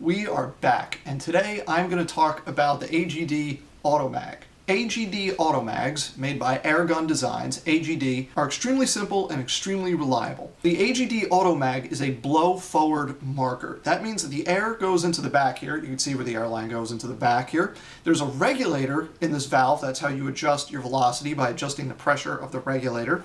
We are back, and today I'm going to talk about the AGD Automag. AGD Automags, made by Airgun Designs, AGD, are extremely simple and extremely reliable. The AGD Automag is a blow-forward marker. That means that the air goes into the back here. You can see where the air line goes into the back here. There's a regulator in this valve. That's how you adjust your velocity, by adjusting the pressure of the regulator.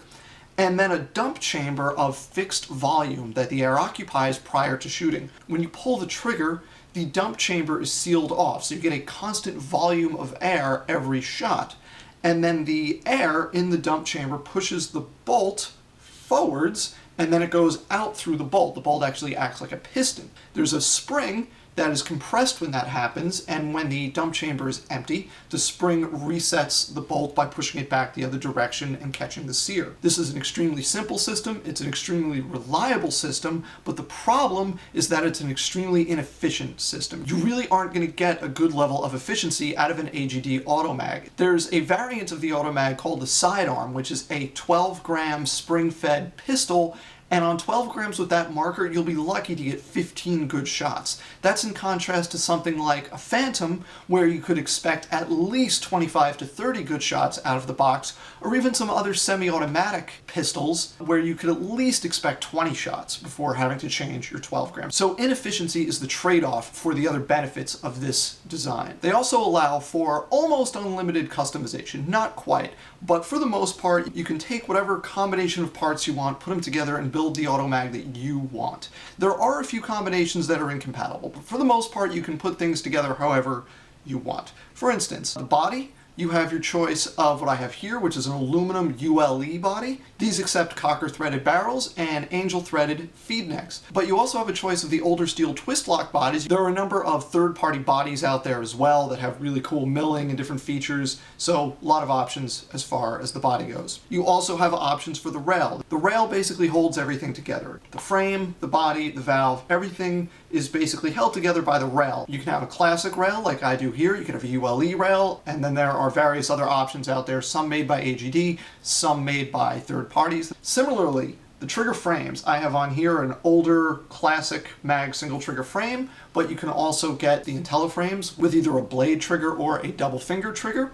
And then a dump chamber of fixed volume that the air occupies prior to shooting. When you pull the trigger, the dump chamber is sealed off, so you get a constant volume of air every shot. And then the air in the dump chamber pushes the bolt forwards, and then it goes out through the bolt. The bolt actually acts like a piston. There's a spring that is compressed when that happens, and when the dump chamber is empty, the spring resets the bolt by pushing it back the other direction and catching the sear. This is an extremely simple system, it's an extremely reliable system, but the problem is that it's an extremely inefficient system. You really aren't going to get a good level of efficiency out of an AGD Automag. There's a variant of the Automag called the sidearm, which is a 12-gram spring-fed pistol, and on 12 grams with that marker, you'll be lucky to get 15 good shots. That's in contrast to something like a Phantom, where you could expect at least 25 to 30 good shots out of the box, or even some other semi-automatic pistols, where you could at least expect 20 shots before having to change your 12 grams. So inefficiency is the trade-off for the other benefits of this design. They also allow for almost unlimited customization, not quite, but for the most part, you can take whatever combination of parts you want, put them together, and build the Automag that you want. There are a few combinations that are incompatible, but for the most part you can put things together however you want. For instance, the body, you have your choice of what I have here, which is an aluminum ULE body. These accept cocker-threaded barrels and angel-threaded feed necks. But you also have a choice of the older steel twist-lock bodies. There are a number of third-party bodies out there as well that have really cool milling and different features, so a lot of options as far as the body goes. You also have options for the rail. The rail basically holds everything together. The frame, the body, the valve, everything is basically held together by the rail. You can have a classic rail like I do here, you can have a ULE rail, and then there are various other options out there, some made by AGD, some made by third parties. Similarly, the trigger frames, I have on here an older classic mag single trigger frame, but you can also get the IntelliFrames with either a blade trigger or a double finger trigger.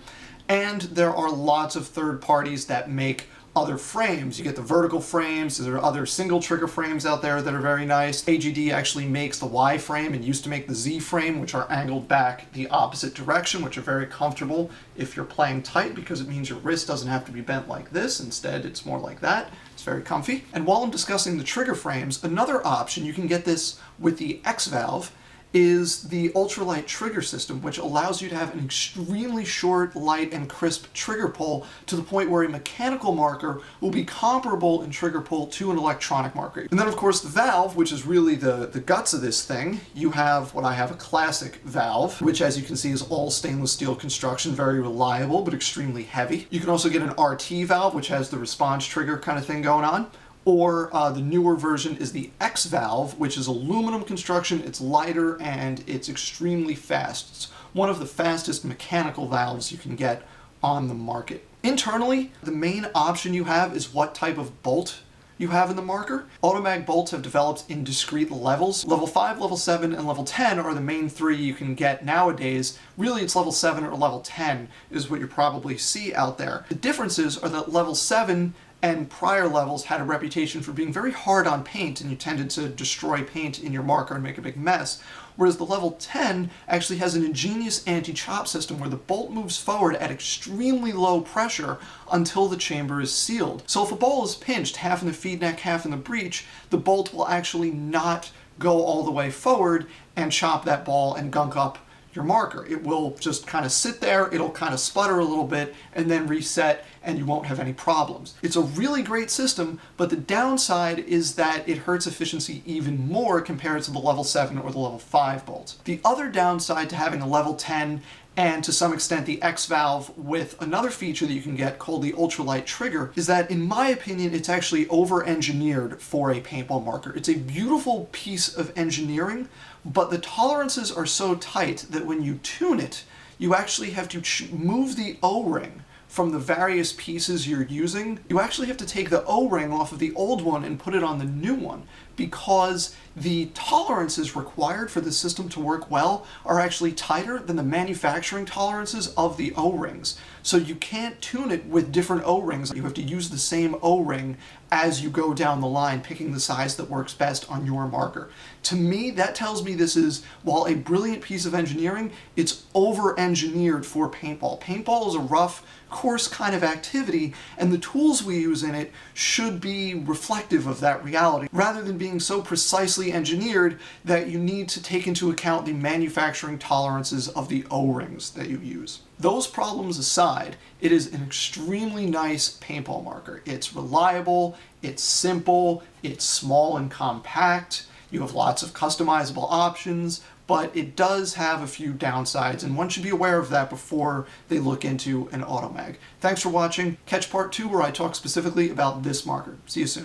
And there are lots of third parties that make other frames. You get the vertical frames, there are other single trigger frames out there that are very nice. AGD actually makes the Y frame and used to make the Z frame, which are angled back the opposite direction, which are very comfortable if you're playing tight, because it means your wrist doesn't have to be bent like this. Instead, it's more like that. It's very comfy. And while I'm discussing the trigger frames, another option, you can get this with the X valve, is the ultralight trigger system, which allows you to have an extremely short, light, and crisp trigger pull to the point where a mechanical marker will be comparable in trigger pull to an electronic marker. And then of course the valve, which is really the guts of this thing, you have what I have, a classic valve, which as you can see is all stainless steel construction, very reliable but extremely heavy. You can also get an RT valve, which has the response trigger kind of thing going on. Or the newer version is the X valve, which is aluminum construction, it's lighter, and it's extremely fast. It's one of the fastest mechanical valves you can get on the market. Internally, the main option you have is what type of bolt you have in the marker. Automag bolts have developed in discrete levels. Level 5, level 7, and level 10 are the main three you can get nowadays. Really, it's level 7 or level 10 is what you probably see out there. The differences are that level 7 and prior levels had a reputation for being very hard on paint, and you tended to destroy paint in your marker and make a big mess. Whereas the level 10 actually has an ingenious anti-chop system where the bolt moves forward at extremely low pressure until the chamber is sealed. So if a ball is pinched, half in the feed neck, half in the breech, the bolt will actually not go all the way forward and chop that ball and gunk up your marker. It will just kind of sit there, it'll kind of sputter a little bit, and then reset, and you won't have any problems. It's a really great system, but the downside is that it hurts efficiency even more compared to the level 7 or the level 5 bolts. The other downside to having a level 10 and to some extent the X valve with another feature that you can get called the ultralight trigger is that, in my opinion, it's actually over-engineered for a paintball marker. It's a beautiful piece of engineering, but the tolerances are so tight that when you tune it, you actually have to move the O-ring from the various pieces you're using. You actually have to take the O-ring off of the old one and put it on the new one, because the tolerances required for the system to work well are actually tighter than the manufacturing tolerances of the O-rings. So you can't tune it with different O-rings. You have to use the same O-ring as you go down the line, picking the size that works best on your marker. To me, that tells me this is, while a brilliant piece of engineering, it's over-engineered for paintball. Paintball is a rough, coarse kind of activity, and the tools we use in it should be reflective of that reality, rather than being so precisely engineered that you need to take into account the manufacturing tolerances of the O-rings that you use. Those problems aside, it is an extremely nice paintball marker. It's reliable, it's simple, it's small and compact, you have lots of customizable options, but it does have a few downsides, and one should be aware of that before they look into an Automag. Thanks for watching. Catch part 2 where I talk specifically about this marker. See you soon.